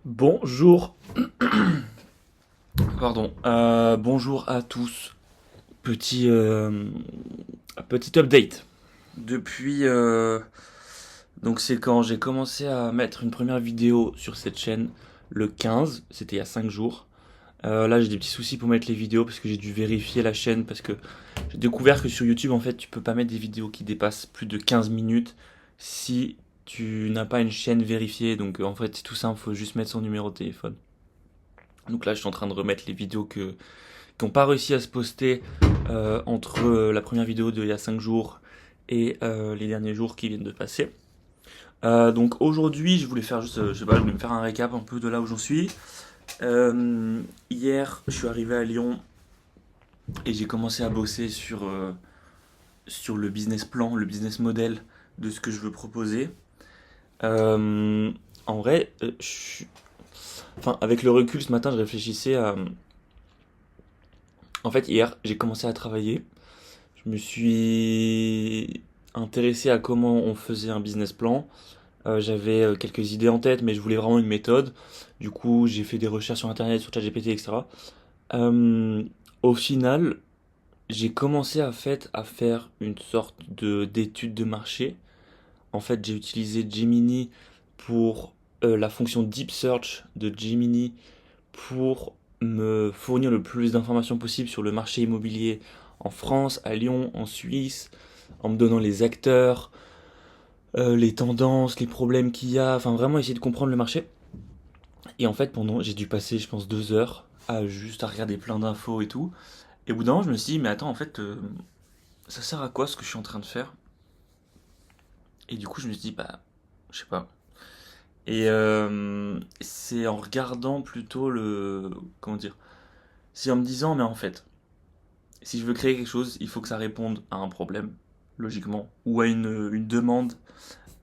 Bonjour, pardon, bonjour à tous. Petit, petit update. Depuis, donc c'est quand j'ai commencé à mettre une première vidéo sur cette chaîne, le 15, c'était il y a 5 jours. Là j'ai des petits soucis pour mettre les vidéos parce que j'ai dû vérifier la chaîne parce que j'ai découvert que sur YouTube en fait tu peux pas mettre des vidéos qui dépassent plus de 15 minutes si tu n'as pas une chaîne vérifiée. Donc en fait c'est tout simple, faut juste mettre son numéro de téléphone. Donc là, je suis en train de remettre les vidéos qui n'ont pas réussi à se poster entre la première vidéo d'il y a 5 jours et les derniers jours qui viennent de passer. Donc aujourd'hui, je voulais faire juste, je sais pas, je voulais me faire un récap un peu de là où j'en suis. Hier, je suis arrivé à Lyon et j'ai commencé à bosser sur le business plan, le business model de ce que je veux proposer. Euh, En vrai, enfin, avec le recul, ce matin, je réfléchissais à. En fait, hier, j'ai commencé à travailler. Je me suis intéressé à comment on faisait un business plan. J'avais quelques idées en tête, mais je voulais vraiment une méthode. Du coup, j'ai fait des recherches sur Internet, sur ChatGPT, etc. Euh, Au final, j'ai commencé à faire une sorte d'étude de marché. En fait, j'ai utilisé Gemini pour la fonction Deep Search de Gemini pour me fournir le plus d'informations possible sur le marché immobilier en France, à Lyon, en Suisse, en me donnant les acteurs, les tendances, les problèmes qu'il y a, enfin vraiment essayer de comprendre le marché. Et en fait, j'ai dû passer, je pense, 2 heures à juste à regarder plein d'infos et tout. Et au bout d'un moment, je me suis dit, mais attends, en fait, ça sert à quoi ce que je suis en train de faire? Et du coup, je me suis dit, bah, je sais pas. Et c'est en regardant plutôt comment dire? C'est en me disant, mais en fait, si je veux créer quelque chose, il faut que ça réponde à un problème, logiquement, ou à une demande,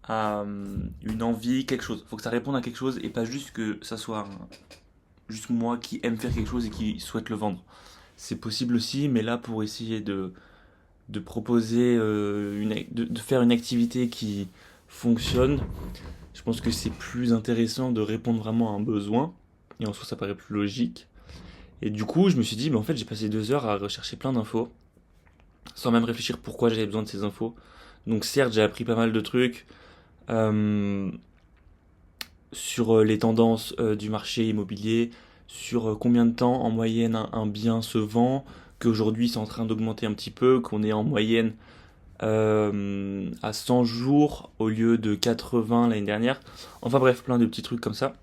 à une envie, quelque chose. Il faut que ça réponde à quelque chose et pas juste que ça soit juste moi qui aime faire quelque chose et qui souhaite le vendre. C'est possible aussi, mais là, pour essayer de proposer, de faire une activité qui fonctionne, je pense que c'est plus intéressant de répondre vraiment à un besoin. Et en soi, ça paraît plus logique. Et du coup, je me suis dit, en fait, j'ai passé 2 heures à rechercher plein d'infos sans même réfléchir pourquoi j'avais besoin de ces infos. Donc certes, j'ai appris pas mal de trucs euh, sur les tendances du marché immobilier, sur combien de temps en moyenne un bien se vend, qu'aujourd'hui c'est en train d'augmenter un petit peu, qu'on est en moyenne à 100 jours au lieu de 80 l'année dernière. Enfin bref, plein de petits trucs comme ça.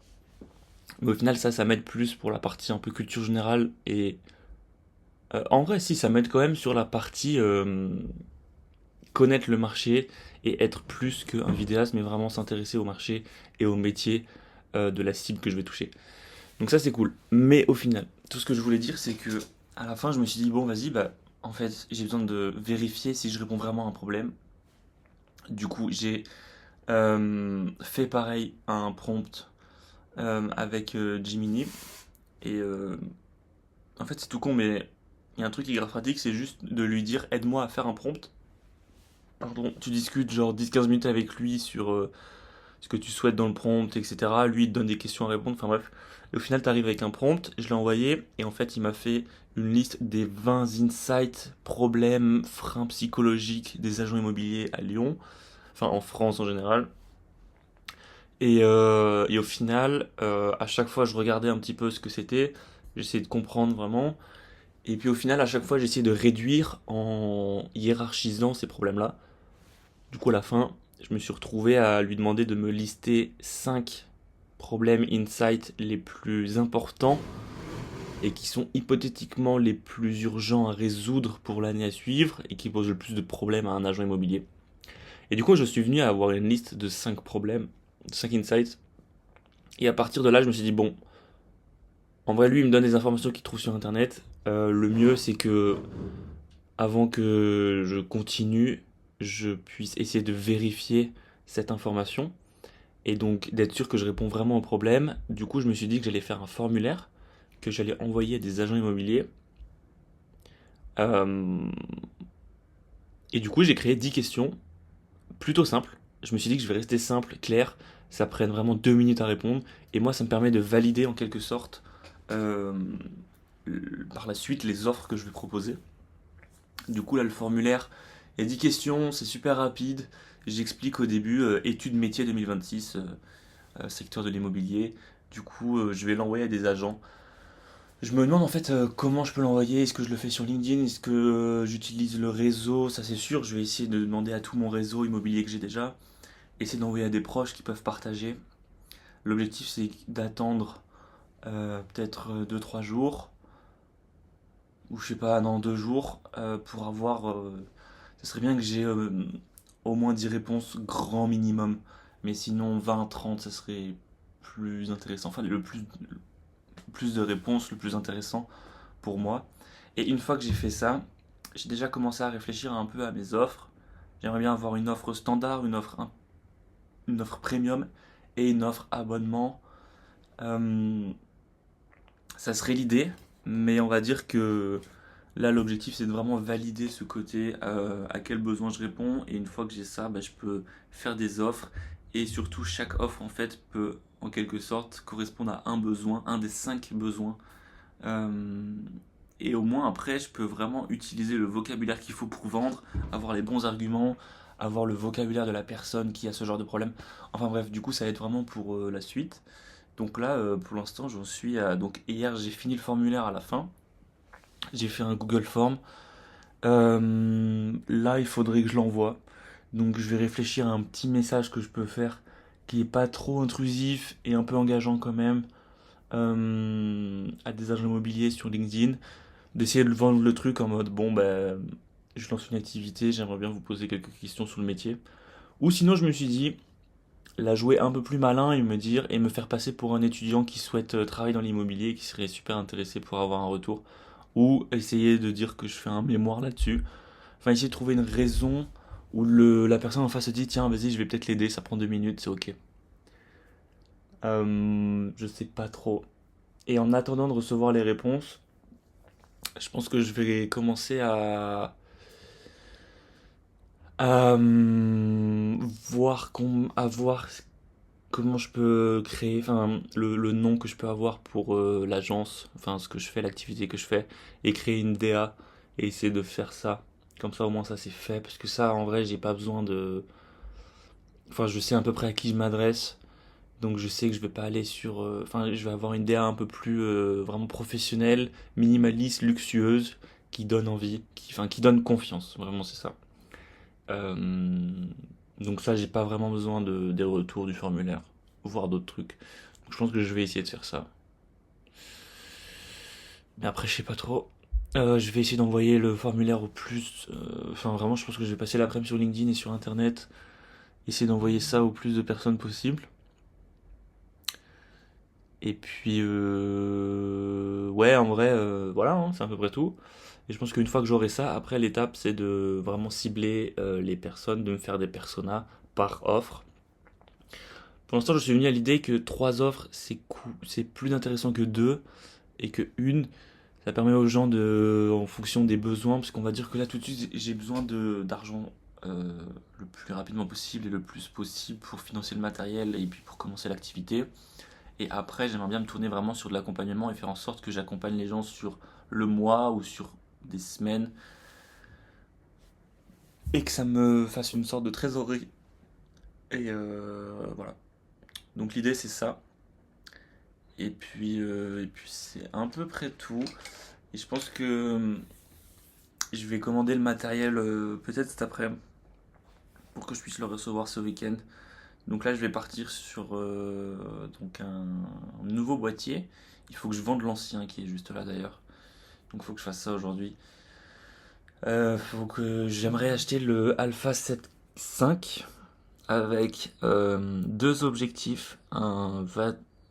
Mais au final, ça m'aide plus pour la partie un peu culture générale. Et en vrai, si, ça m'aide quand même sur la partie connaître le marché et être plus qu'un vidéaste, mais vraiment s'intéresser au marché et au métier de la cible que je vais toucher. Donc ça c'est cool. Mais au final, tout ce que je voulais dire, c'est que à la fin, je me suis dit bon, vas-y, bah en fait, j'ai besoin de vérifier si je réponds vraiment à un problème. Du coup, j'ai fait pareil un prompt avec Gemini et en fait c'est tout con, mais il y a un truc qui est grave pratique, c'est juste de lui dire aide-moi à faire un prompt. Pardon, tu discutes genre 10-15 minutes avec lui sur ce que tu souhaites dans le prompt, etc. Lui, il te donne des questions à répondre, enfin bref. Et au final, tu arrives avec un prompt, je l'ai envoyé, et en fait, il m'a fait une liste des 20 insights, problèmes, freins psychologiques des agents immobiliers à Lyon, enfin en France en général. Et au final, à chaque fois, je regardais un petit peu ce que c'était, j'essayais de comprendre vraiment. Et puis au final, à chaque fois, j'essayais de réduire en hiérarchisant ces problèmes-là. Du coup, à la fin, je me suis retrouvé à lui demander de me lister 5 problèmes insight les plus importants et qui sont hypothétiquement les plus urgents à résoudre pour l'année à suivre et qui posent le plus de problèmes à un agent immobilier. Et du coup, je suis venu à avoir une liste de 5 problèmes, 5 insights. Et à partir de là, je me suis dit, bon, en vrai, lui, il me donne des informations qu'il trouve sur Internet. Le mieux, c'est que, avant que je continue, je puisse essayer de vérifier cette information et donc d'être sûr que je réponds vraiment au problème. Du coup, je me suis dit que j'allais faire un formulaire que j'allais envoyer à des agents immobiliers. Euh, et du coup, j'ai créé 10 questions plutôt simples. Je me suis dit que je vais rester simple, clair. ça prenne vraiment 2 minutes à répondre. Et moi, ça me permet de valider en quelque sorte euh, par la suite les offres que je vais proposer. Du coup, là, le formulaire, il y a 10 questions, c'est super rapide. J'explique au début études métiers 2026, secteur de l'immobilier. Du coup, je vais l'envoyer à des agents. Je me demande en fait comment je peux l'envoyer. Est-ce que je le fais sur LinkedIn? Est-ce que j'utilise le réseau? Ça, c'est sûr. Je vais essayer de demander à tout mon réseau immobilier que j'ai déjà. Essayer d'envoyer à des proches qui peuvent partager. L'objectif, c'est d'attendre peut-être 2 3 jours. Ou je sais pas, dans 2 jours. Pour avoir. Ça serait bien que j'ai au moins 10 réponses, grand minimum. Mais sinon, 20 30 ça serait plus intéressant. Enfin, le plus de réponses, le plus intéressant pour moi. Et une fois que j'ai fait ça, j'ai déjà commencé à réfléchir un peu à mes offres. J'aimerais bien avoir une offre standard, une offre premium et une offre abonnement. Euh, Ça serait l'idée, mais on va dire que là l'objectif c'est de vraiment valider ce côté à quel besoin je réponds, et une fois que j'ai ça, bah, je peux faire des offres, et surtout chaque offre en fait peut en quelque sorte correspondre à un besoin, un des 5 besoins. Euh, et au moins après, je peux vraiment utiliser le vocabulaire qu'il faut pour vendre, avoir les bons arguments, avoir le vocabulaire de la personne qui a ce genre de problème. Enfin bref, du coup, ça va être vraiment pour la suite. Donc là, pour l'instant, j'en suis à... Donc hier, j'ai fini le formulaire à la fin. J'ai fait un Google Form. Là, il faudrait que je l'envoie. Donc je vais réfléchir à un petit message que je peux faire qui est pas trop intrusif et un peu engageant quand même, à des agents immobiliers sur LinkedIn, d'essayer de vendre le truc en mode bon ben je lance une activité, j'aimerais bien vous poser quelques questions sur le métier. Ou sinon je me suis dit la jouer un peu plus malin et me dire et me faire passer pour un étudiant qui souhaite travailler dans l'immobilier et qui serait super intéressé pour avoir un retour. Ou essayer de dire que je fais un mémoire là-dessus. Enfin essayer de trouver une raison où la personne en face se dit tiens vas-y je vais peut-être l'aider, ça prend 2 minutes, c'est ok. Je sais pas trop. Et en attendant de recevoir les réponses, je pense que je vais commencer à voir comment je peux créer, enfin, le nom que je peux avoir pour l'agence, enfin, ce que je fais, l'activité que je fais, et créer une DA, et essayer de faire ça. Comme ça, au moins, ça c'est fait, parce que ça, en vrai, j'ai pas besoin de. Enfin, je sais à peu près à qui je m'adresse, donc je sais que je vais pas aller sur. Enfin, je vais avoir une DA un peu plus vraiment professionnelle, minimaliste, luxueuse, qui donne envie, enfin, qui donne confiance, vraiment, c'est ça. Euh, donc ça, j'ai pas vraiment besoin des retours du formulaire, voir d'autres trucs. Donc je pense que je vais essayer de faire ça. Mais après, je sais pas trop. Je vais essayer d'envoyer le formulaire au plus. Enfin, vraiment, je pense que je vais passer l'après-midi sur LinkedIn et sur Internet. Essayer d'envoyer ça au plus de personnes possible. Et puis, ouais, en vrai, voilà, hein, c'est à peu près tout. Et je pense qu'une fois que j'aurai ça, après, l'étape, c'est de vraiment cibler les personnes, de me faire des personas par offre. Pour l'instant, je suis venu à l'idée que 3 offres, c'est plus intéressant que deux, et que une, ça permet aux gens de, en fonction des besoins, parce qu'on va dire que là tout de suite, j'ai besoin d'argent le plus rapidement possible et le plus possible pour financer le matériel et puis pour commencer l'activité. Et après, j'aimerais bien me tourner vraiment sur de l'accompagnement et faire en sorte que j'accompagne les gens sur le mois ou sur des semaines, et que ça me fasse une sorte de trésorerie. Et voilà. Donc l'idée, c'est ça. Et puis c'est à peu près tout. Et je pense que je vais commander le matériel peut-être cet après-midi pour que je puisse le recevoir ce week-end. Donc là, je vais partir sur donc un nouveau boîtier. Il faut que je vende l'ancien qui est juste là d'ailleurs. Donc il faut que je fasse ça aujourd'hui. J'aimerais acheter le Alpha 7.5 avec 2 objectifs, un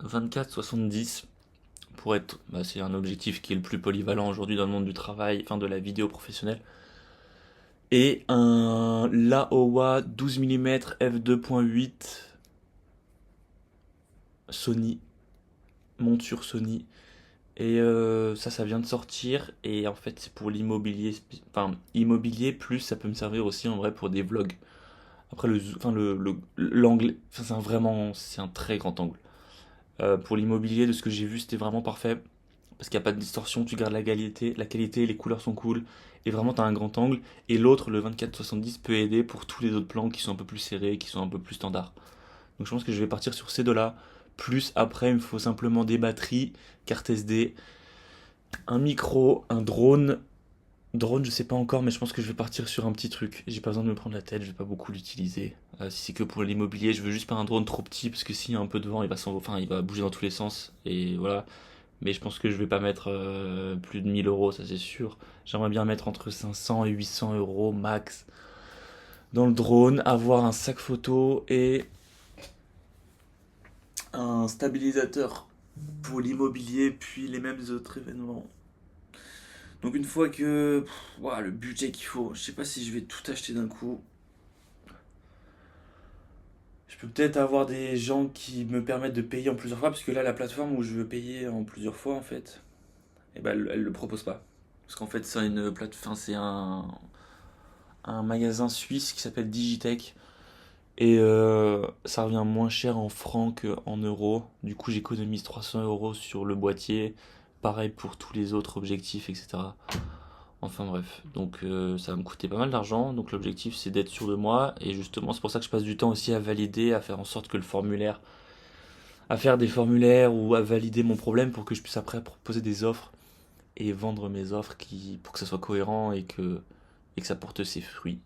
24-70 pour être, bah, c'est un objectif qui est le plus polyvalent aujourd'hui dans le monde du travail, enfin de la vidéo professionnelle, et un Laowa 12 mm f2.8 Sony, monture Sony. Et ça vient de sortir, et en fait c'est pour l'immobilier, enfin immobilier plus ça peut me servir aussi en vrai pour des vlogs. Après, l'angle, enfin, c'est un très grand angle. Pour l'immobilier, de ce que j'ai vu, c'était vraiment parfait. Parce qu'il n'y a pas de distorsion, tu gardes la qualité, les couleurs sont cool. Et vraiment, tu as un grand angle. Et l'autre, le 24-70, peut aider pour tous les autres plans qui sont un peu plus serrés, qui sont un peu plus standards. Donc je pense que je vais partir sur ces deux-là. Plus après, il me faut simplement des batteries, carte SD, un micro, un drone. Drone, je sais pas encore, mais je pense que je vais partir sur un petit truc. J'ai pas besoin de me prendre la tête, je vais pas beaucoup l'utiliser. Si c'est que pour l'immobilier, je veux juste pas un drone trop petit, parce que s'il y a un peu de vent, enfin, il va bouger dans tous les sens. Et voilà. Mais je pense que je vais pas mettre plus de 1 000 euros, ça c'est sûr. J'aimerais bien mettre entre 500 et 800 euros max dans le drone, avoir un sac photo et un stabilisateur pour l'immobilier, puis les mêmes autres événements. Donc une fois que voilà, le budget qu'il faut, je sais pas si je vais tout acheter d'un coup. Je peux peut-être avoir des gens qui me permettent de payer en plusieurs fois, parce que là la plateforme où je veux payer en plusieurs fois en fait, eh ben, elle le propose pas. Parce qu'en fait c'est une plateforme, c'est un magasin suisse qui s'appelle Digitech. Et ça revient moins cher en francs qu'en euros. Du coup, j'économise 300 euros sur le boîtier. Pareil pour tous les autres objectifs, etc. Enfin bref, donc ça va me coûter pas mal d'argent. Donc l'objectif, c'est d'être sûr de moi. Et justement, c'est pour ça que je passe du temps aussi à valider, à faire en sorte que à faire des formulaires ou à valider mon problème pour que je puisse après proposer des offres et vendre mes offres pour que ça soit cohérent et que ça porte ses fruits.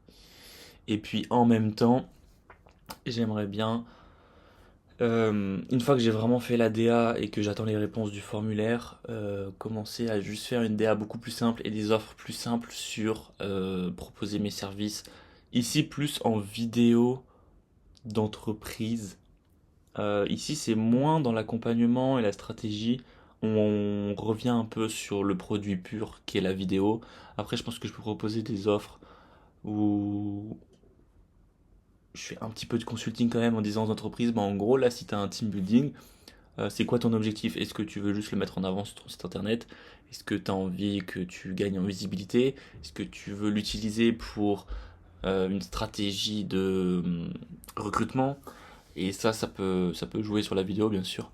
Et puis en même temps, j'aimerais bien une fois que j'ai vraiment fait la DA et que j'attends les réponses du formulaire, commencer à juste faire une DA beaucoup plus simple et des offres plus simples sur proposer mes services. Ici, plus en vidéo d'entreprise. Ici, c'est moins dans l'accompagnement et la stratégie. On revient un peu sur le produit pur qui est la vidéo. Après, je pense que je peux proposer des offres où je fais un petit peu de consulting quand même en disant aux entreprises, bah, en gros, là, si tu as un team building, c'est quoi ton objectif? Est-ce que tu veux juste le mettre en avant sur ton site internet? Est-ce que tu as envie que tu gagnes en visibilité? Est-ce que tu veux l'utiliser pour une stratégie de recrutement? Et ça peut jouer sur la vidéo, bien sûr.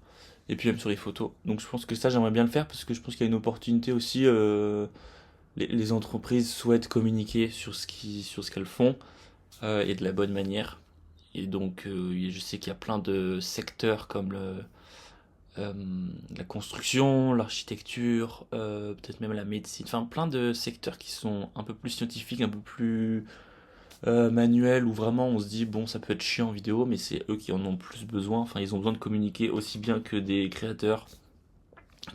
Et puis même sur les photos. Donc je pense que ça, j'aimerais bien le faire parce que je pense qu'il y a une opportunité aussi. Les entreprises souhaitent communiquer sur ce qu'elles font et de la bonne manière. Et donc, je sais qu'il y a plein de secteurs comme euh, la construction, l'architecture, peut-être même la médecine, enfin plein de secteurs qui sont un peu plus scientifiques, un peu plus manuels, où vraiment on se dit, bon, ça peut être chiant en vidéo, mais c'est eux qui en ont plus besoin. Enfin, ils ont besoin de communiquer aussi bien que des créateurs,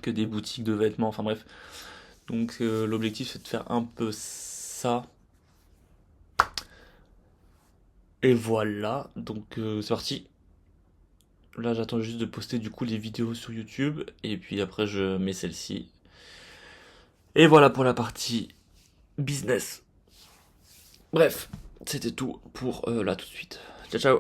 que des boutiques de vêtements, enfin bref. Donc, l'objectif, c'est de faire un peu ça. Et voilà, donc c'est parti. Là, j'attends juste de poster du coup les vidéos sur YouTube et puis après je mets celle-ci. Et voilà pour la partie business. Bref, c'était tout pour là tout de suite. Ciao ciao.